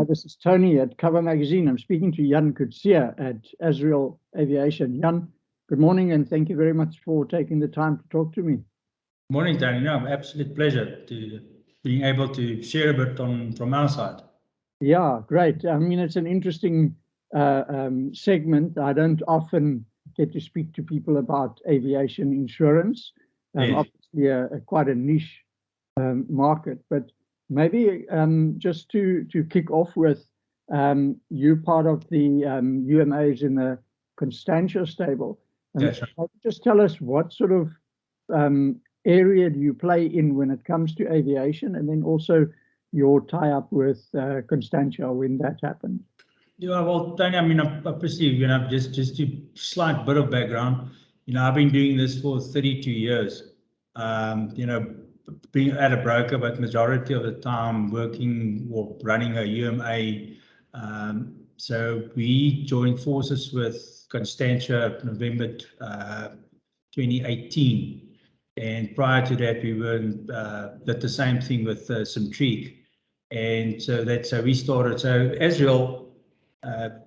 this is Tony at Cover Magazine. I'm speaking to Jan Coetze at Azriel Aviation. Jan, good morning, and thank you very much for taking the time to talk to me. Morning, Tony. No, absolute pleasure to being able to share a bit from our side. Yeah, great. I mean, it's an interesting segment. I don't often get to speak to people about aviation insurance. Yes. Obviously, quite a niche market, but maybe just to kick off with, you're part of the UMAs in the Constantia stable. That's right. Just tell us what sort of area do you play in when it comes to aviation, and then also your tie-up with Constantia when that happened. Yeah, well, Tony, I mean, obviously, just to slight bit of background, I've been doing this for 32 years. Being at a broker, but majority of the time working or running a UMA. So we joined forces with Constantia November 2018. And prior to that, we did the same thing with Simtrique. And so that's how we started. So Azriel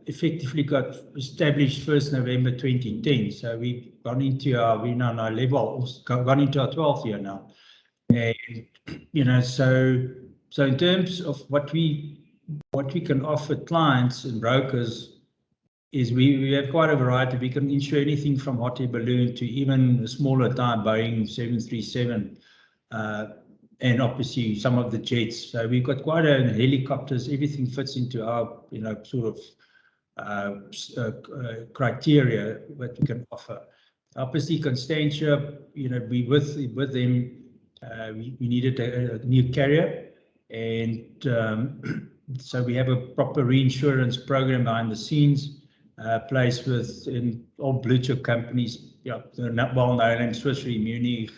effectively got established 1st November 2010. So we've gone into we're now on our level, gone into our 12th year now. And so in terms of what we can offer clients and brokers is we have quite a variety. We can insure anything from hot air balloon to even a smaller type Boeing 737, and obviously some of the jets. So we've got quite a helicopters. Everything fits into our sort of criteria that we can offer. Obviously, Constantia, we with them. We needed a new carrier, and so we have a proper reinsurance program behind the scenes. Placed with all blue chip companies, they're not well known in Swiss Re, Munich,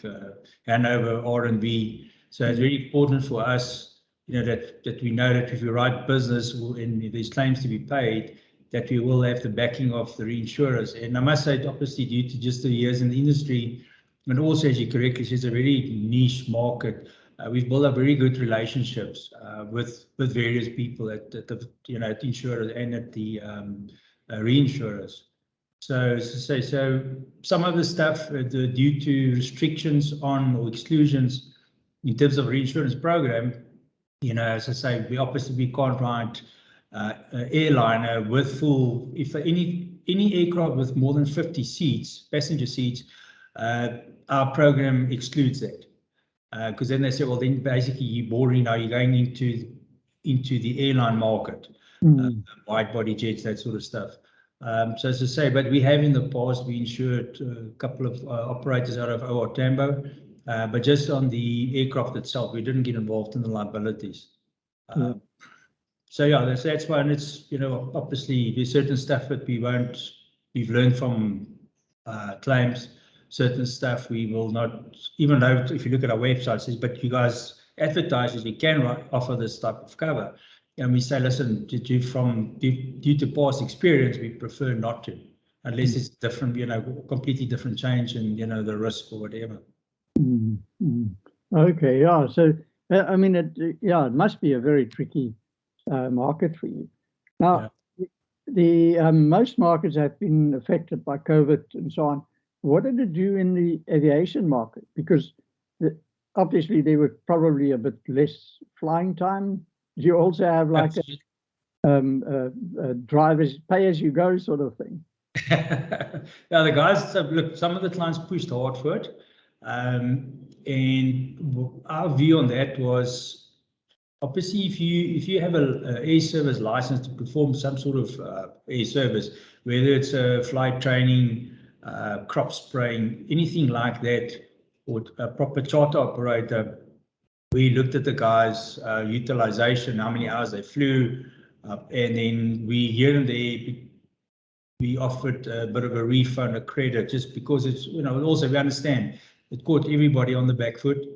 Hanover, R&B. So it's very important for us, that we know that if we write business and there's claims to be paid, that we will have the backing of the reinsurers. And I must say, obviously, due to just the years in the industry, and also, as you correctly said, it's a very niche market. We've built up very good relationships with various people at the at insurers and at the reinsurers. So some of the stuff due to restrictions on or exclusions in terms of reinsurance program, as I say, we can't write an airliner with full, if any aircraft with more than 50 seats, passenger seats, our program excludes that. Because then they say, well, then basically you're boring now, you're going into the airline market, wide body jets, that sort of stuff. So as I say, but we have in the past, we insured a couple of operators out of OR Tambo, but just on the aircraft itself, we didn't get involved in the liabilities. So yeah, that's why, and it's, obviously there's certain stuff that we've learned from claims. Certain stuff we will not, even though if you look at our website, it says, but you guys advertise we can offer this type of cover. And we say, listen, due to past experience, we prefer not to, unless it's different, completely different change in, the risk or whatever. Okay, yeah. So, I mean, it must be a very tricky market for you. Now, the most markets have been affected by COVID and so on. What did it do in the aviation market? Because obviously there were probably a bit less flying time. Do you also have like a driver's pay-as-you-go sort of thing? Yeah, the guys, look, some of the clients pushed hard for it. And our view on that was, obviously, if you have a air service license to perform some sort of air service, whether it's flight training, crop spraying, anything like that, or a proper charter operator, we looked at the guys' utilization, how many hours they flew, and then here and there, we offered a bit of a refund, a credit, just because it's, also we understand it caught everybody on the back foot.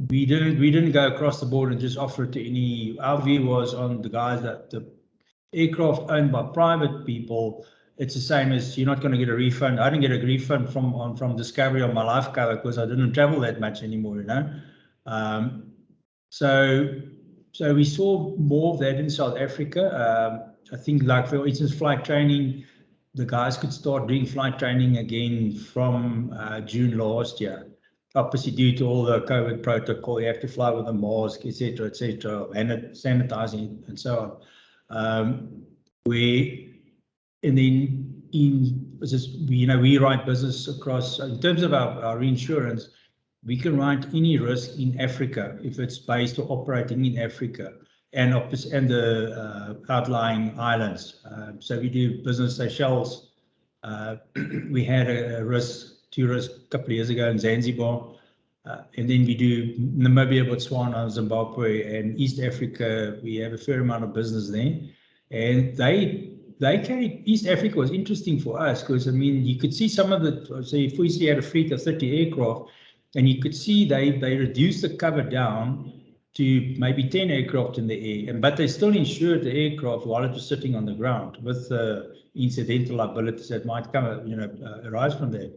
We didn't go across the board and just offer it to any. Our view was on the guys that the aircraft owned by private people. It's the same as you're not going to get a refund. I didn't get a refund from Discovery on my life cover because I didn't travel that much anymore, So So we saw more of that in South Africa. I think, like for instance, flight training, the guys could start doing flight training again from June last year. Obviously, due to all the COVID protocol, you have to fly with a mask, etc., and sanitizing and so on. And then we write business across. In terms of our insurance, we can write any risk in Africa if it's based or operating in Africa and the outlying islands. So we do business Seychelles. We had two risks a couple of years ago in Zanzibar. And then we do Namibia, Botswana, Zimbabwe, and East Africa. We have a fair amount of business there. And they carried, East Africa was interesting for us because, I mean, you could see some of the, say, if we had a fleet of 30 aircraft, and you could see they reduced the cover down to maybe 10 aircraft in the air, but they still insured the aircraft while it was sitting on the ground with incidental liabilities that might come, arise from that.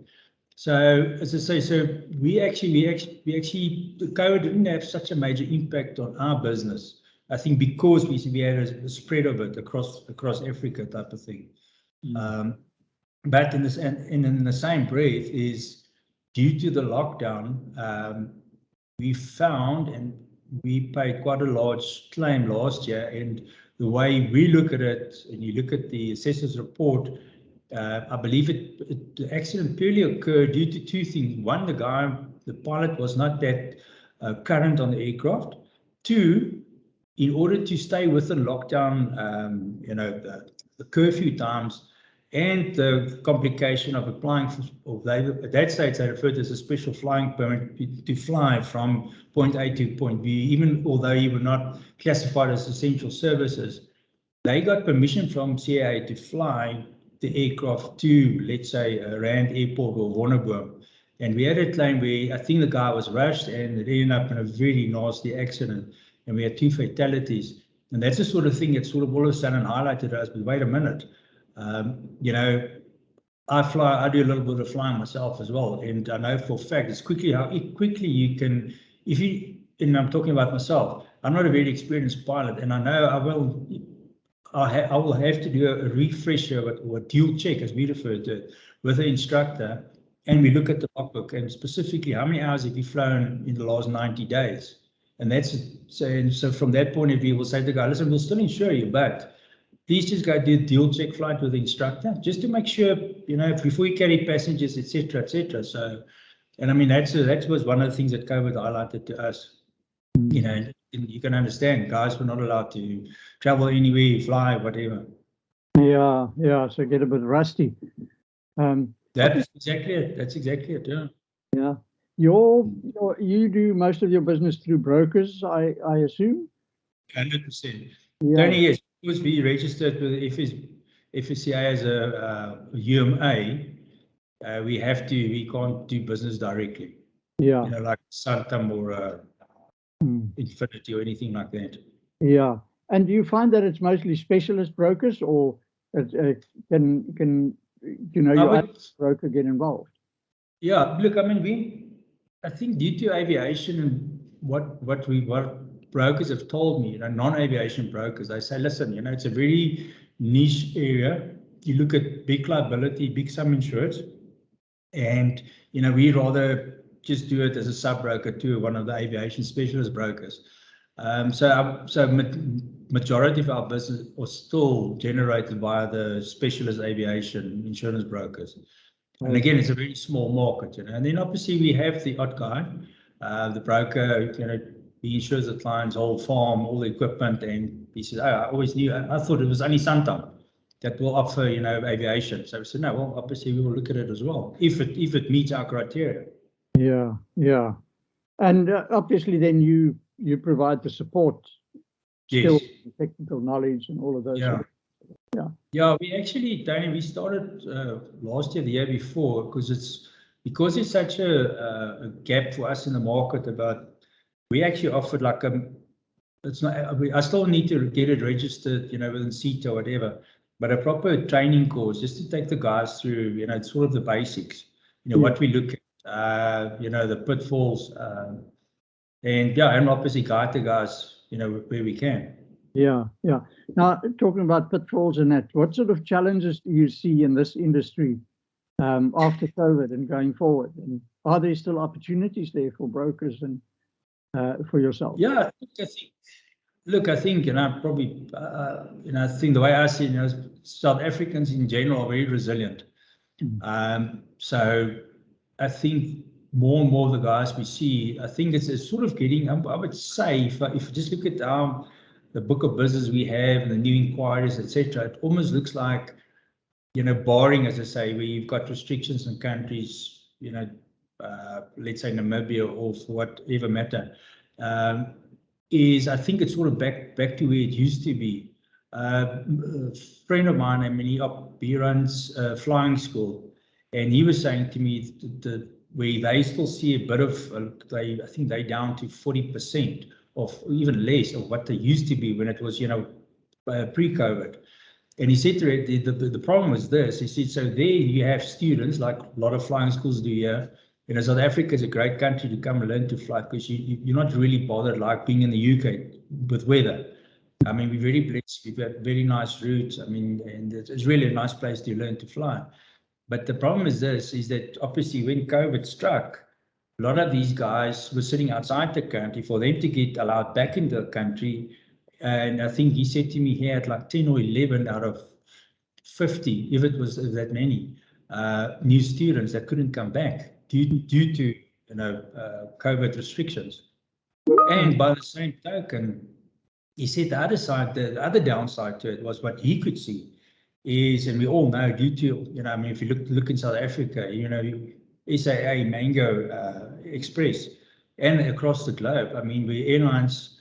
So as I say, so we actually, the COVID didn't have such a major impact on our business. I think because we had a spread of it across Africa type of thing. But in the same breath is due to the lockdown, we found and we paid quite a large claim last year. And the way we look at it, and you look at the assessor's report, I believe the accident purely occurred due to two things. One, the pilot was not that current on the aircraft. Two, in order to stay within lockdown, the curfew times and the complication of applying for, at that stage they referred to as a special flying permit to fly from point A to point B, even although you were not classified as essential services. They got permission from CAA to fly the aircraft to, let's say, Rand Airport or Wonderboom. And we had a claim where I think the guy was rushed and it ended up in a very nasty accident. And we had 2 fatalities. And that's the sort of thing that sort of all of a sudden highlighted us, but wait a minute. I do a little bit of flying myself as well. And I know for a fact, it's how quickly you can, and I'm talking about myself, I'm not a very experienced pilot, and I know I will have to do a refresher or a dual check, as we refer to it, with the instructor. And we look at the logbook and specifically how many hours have you flown in the last 90 days. And that's so from that point of view, we'll say to the guy, listen, we'll still insure you, but please just go do a dual check flight with the instructor, just to make sure, before you carry passengers, etc., etc. So, and I mean, that was one of the things that COVID highlighted to us. You can understand, guys were not allowed to travel anywhere, fly, whatever. Yeah. So get a bit rusty. That's exactly it. Yeah. You do most of your business through brokers, I assume. 100%. Yeah. Tony, yes, because we registered with FSCA as a UMA, we can't do business directly. Yeah. Like Santam or Infinity or anything like that. Yeah. And do you find that it's mostly specialist brokers, or can your broker get involved? Yeah, look, I mean, I think due to aviation and what brokers have told me, non-aviation brokers, they say, listen, it's a very niche area. You look at big liability, big sum insureds, and we rather just do it as a sub-broker to one of the aviation specialist brokers. So majority of our business was still generated via the specialist aviation insurance brokers. And again, it's a very small market, And then obviously we have the odd guy, the broker, he insures the client's whole farm, all the equipment, and he says, I always knew, I thought it was only Santam that will offer, aviation. So we said, no, well, obviously we will look at it as well, if it meets our criteria. Yeah. And obviously then you provide the support, skills, technical knowledge, and all of those. Yeah, we actually, Danny, we started last year, the year before, because there's such a gap for us in the market we actually offered like I still need to get it registered, within CETA or whatever, but a proper training course just to take the guys through, it's sort of the basics, what we look at, the pitfalls, and obviously guide the guys where we can. Yeah. Now, talking about pitfalls and that, what sort of challenges do you see in this industry after COVID and going forward? And are there still opportunities there for brokers and for yourself? Yeah, I think, probably, I think the way I see it, South Africans in general are very resilient. So I think more and more of the guys we see, I think it's sort of getting, I would say, if you just look at the book of business we have and the new inquiries, etc., it almost looks like, barring, as I say, where you've got restrictions in countries, let's say Namibia or for whatever matter, I think it's sort of back to where it used to be. A friend of mine, he runs a flying school, and he was saying to me that where they still see a bit of, I think they're down to 40% of even less of what they used to be when it was, pre-COVID. And he said to it, the problem is this. He said, so there you have students, like a lot of flying schools do here. South Africa is a great country to come and learn to fly because you're not really bothered like being in the UK with weather. We're very blessed. We've got very nice routes. And it's really a nice place to learn to fly. But the problem is this, is that obviously when COVID struck, a lot of these guys were sitting outside the country. For them to get allowed back into the country, and I think he said to me he had like 10 or 11 out of 50, if it was that many, new students that couldn't come back due to COVID restrictions. And by the same token, he said the other downside to it was what he could see is, and we all know, due to, if you look in South Africa, SAA, Mango, Express, and across the globe, where airlines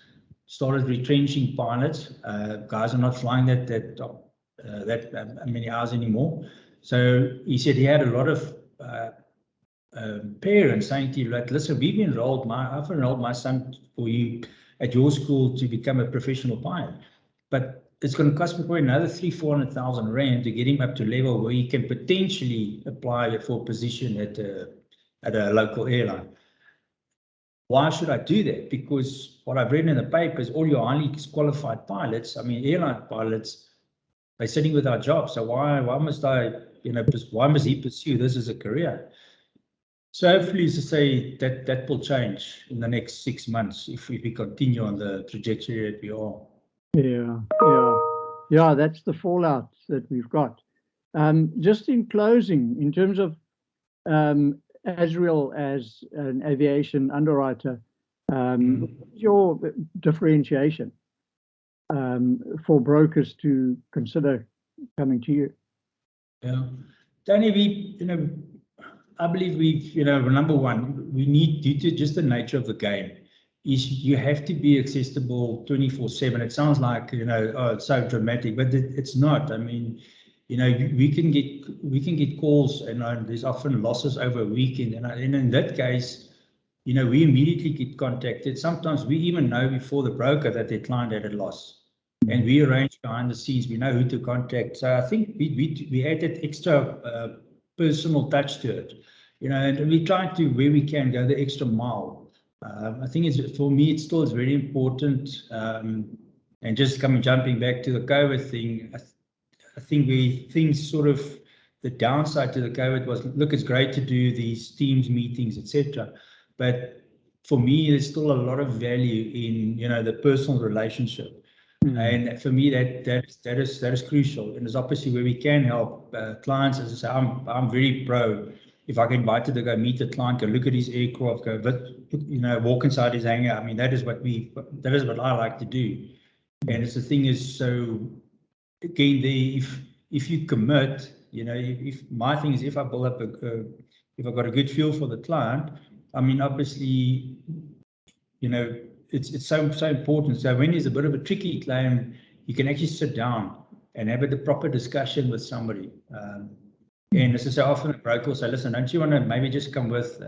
started retrenching pilots, guys are not flying that many hours anymore. So he said he had a lot of parents saying to you, like, listen, I've enrolled my son for you at your school to become a professional pilot, but it's going to cost me probably another 300,000-400,000 rand to get him up to level where he can potentially apply for a position at a local airline. Why should I do that? Because what I've read in the paper is all your highly qualified pilots, airline pilots, they're sitting without jobs. So why must why must he pursue this as a career? So hopefully, as I say, that will change in the next 6 months if we continue on the trajectory that we are. Yeah, that's the fallout that we've got. Just in closing, in terms of Azriel as an aviation underwriter, what's your differentiation for brokers to consider coming to you? Yeah, Danny, I believe number one, we need, due to just the nature of the game, is you have to be accessible 24/7. It sounds like, oh, it's so dramatic, but it's not. We can get calls, and there's often losses over a weekend, and in that case, we immediately get contacted. Sometimes we even know before the broker that their client had a loss, and we arrange behind the scenes. We know who to contact. So I think we add that extra personal touch to it, and we try to, where we can, go the extra mile. I think for me, it still is very important. And just jumping back to the COVID thing, I think the downside to the COVID was, look, it's great to do these Teams meetings, etc. But for me, there's still a lot of value in, the personal relationship. And for me, that is crucial. And it's obviously where we can help clients. As I say, I'm very pro. If I get invited to go meet a client, go look at his aircraft, walk inside his hangar. That is what I like to do. And it's the thing is, so again, if you commit, if my thing is, if I build up if I've got a good feel for the client, obviously, it's so important. So when there's a bit of a tricky claim, you can actually sit down and have a proper discussion with somebody. And as I say, often a broker will say, listen, don't you want to maybe just come with,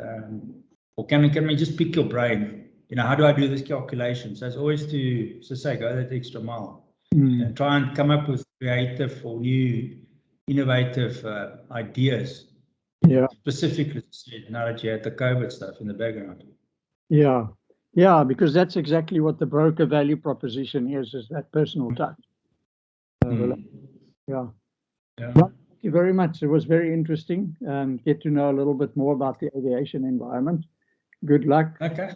or can we just pick your brain? How do I do this calculation? So it's always to say, go that extra mile and try and come up with creative or new, innovative ideas. Yeah. Specifically, now that you had the COVID stuff in the background. Yeah. Yeah, because that's exactly what the broker value proposition is that personal touch. Yeah. Yeah. Well, thank you very much. It was very interesting. Get to know a little bit more about the aviation environment. Good luck. Okay.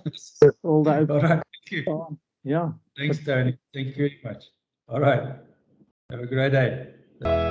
All the All right. Thank you. Yeah. Thanks, Tony. Thank you very much. All right. Have a great day.